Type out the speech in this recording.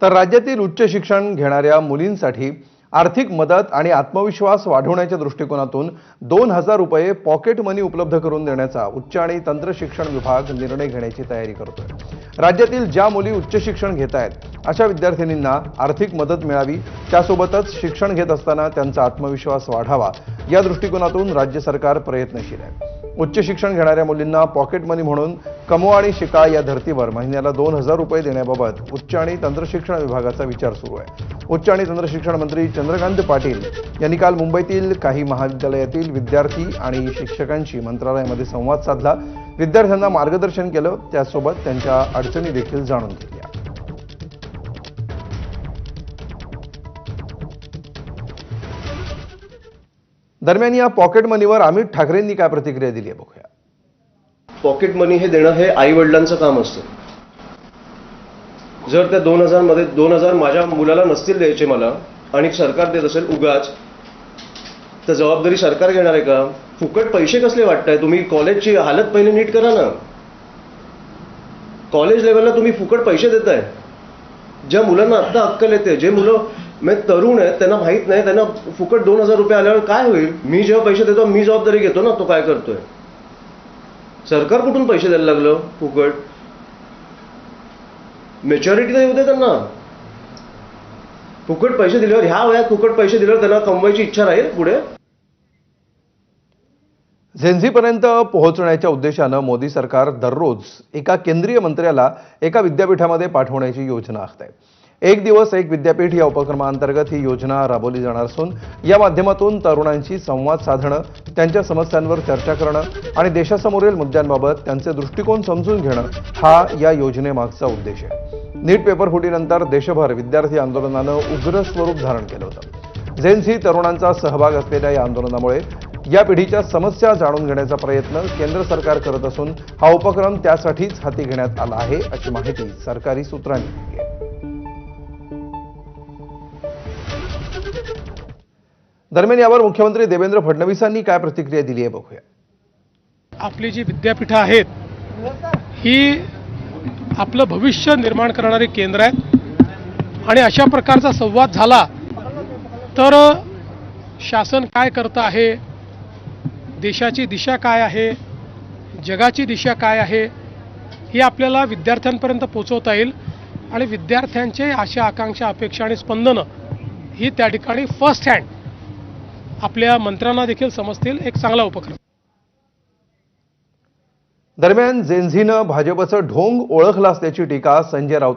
तर राज्यातील उच्च शिक्षण घेणाऱ्या मुलींसाठी आर्थिक मदत आणि आत्मविश्वास वाढवण्याच्या दृष्टिकोनातून 2,000 रुपये पॉकेट मनी उपलब्ध करून देण्याचा उच्च आणि तंत्र शिक्षण विभाग निर्णय घेण्याची तयारी करतोय। राज्यातील ज्या मुली उच्च शिक्षण घेत आहेत अशा विद्यार्थिनींना आर्थिक मदत मिळावी, त्यासोबतच शिक्षण घेत असताना त्यांचा आत्मविश्वास वाढावा या दृष्टिकोनातून राज्य सरकार प्रयत्नशील आहे। उच्च शिक्षण घेणाऱ्या मुलींना पॉकेट मनी म्हणून कमवा आणि शिका या धर्तीवर महिन्याला 2,000 रुपये देण्याबाबत उच्च आणि तंत्र शिक्षण विभागाचा विचार सुरू आहे। उच्च आणि तंत्र शिक्षण मंत्री चंद्रकांत पाटील यांनी काल मुंबईतील काही महाविद्यालयातील विद्यार्थी आणि शिक्षकांशी मंत्रालयामध्ये संवाद साधला, विद्यार्थ्यांना मार्गदर्शन केलं, त्यासोबत त्यांच्या अडचणी देखील जाणून घेतल्या। दरम्यान या पॉकेट मनीवर अमित ठाकरेंनी काय प्रतिक्रिया दिली आहे बघूया। पॉकेट मनी हे देणं हे आई वडिलांचं काम असतं। जर त्या 2,000 मध्ये 2,000 माझ्या मुलाला नसतील द्यायचे मला आणि सरकार देत असेल उगाच, तर जबाबदारी सरकार घेणार आहे का? फुकट पैसे कसले वाटताय तुम्ही? कॉलेजची हालत पहिले नीट करा ना। कॉलेज लेवलला तुम्ही फुकट पैसे देताय। ज्या मुलांना आता अक्कल येते, जे मुलं तरुण आहेत त्यांना माहित नाही, त्यांना फुकट 2,000 रुपये आल्यावर काय होईल? मी जेव्हा पैसे देतो मी जबाबदारी घेतो ना, तो काय करतोय? सरकार कुठून पैसे द्यायला लागलं फुकट? मॅच्युरिटी तर येऊ दे त्यांना। फुकट पैसे दिल्यावर, ह्या वयात फुकट पैसे दिल्यावर त्यांना कमवायची इच्छा राहील पुढे? झेन्झीपर्यंत पोहोचण्याच्या उद्देशानं मोदी सरकार दररोज एका केंद्रीय मंत्र्याला एका विद्यापीठामध्ये पाठवण्याची योजना आखत आहे। एक दिवस एक विद्यापीठ या उपक्रमांतर्गत ही योजना राबवली जाणार असून या माध्यमातून तरुणांशी संवाद साधणं, त्यांच्या समस्यांवर चर्चा करणं आणि देशासमोरील मुद्द्यांबाबत त्यांचे दृष्टिकोन समजून घेणं हा या योजनेमागचा उद्देश आहे। नीट पेपर फुटीनंतर देशभर विद्यार्थी आंदोलनानं उग्र स्वरूप धारण केलं होतं। झेन्झी तरुणांचा सहभाग असलेल्या या आंदोलनामुळे या पिढीच्या समस्या जाणून घेण्याचा प्रयत्न केंद्र सरकार करत असून हा उपक्रम त्यासाठीच हाती घेण्यात आला आहे अशी माहिती सरकारी सूत्रांनी दिली आहे। दरम्यान यावर मुख्यमंत्री देवेंद्र फडणवीसांनी काय प्रतिक्रिया दिली आहे बघूया। आपली जी विद्यापीठं आहेत ही आपलं भविष्य निर्माण करणारी केंद्र आहेत आणि अशा प्रकारचा संवाद झाला तर शासन काय करतं आहे, देशाची दिशा काय आहे, जगाची दिशा काय आहे ही आपल्याला विद्यार्थ्यांपर्यंत पोहोचवता येईल आणि विद्यार्थ्यांचे आशा, आकांक्षा, अपेक्षा आणि स्पंदनं ही त्या ठिकाणी फर्स्ट हँड आपल्या मंत्र्यांना देखील समजतील। एक चांगला उपक्रम। दरम्यान झेन्झीनं भाजपचं ढोंग ओळखलं असल्याची टीका संजय राऊत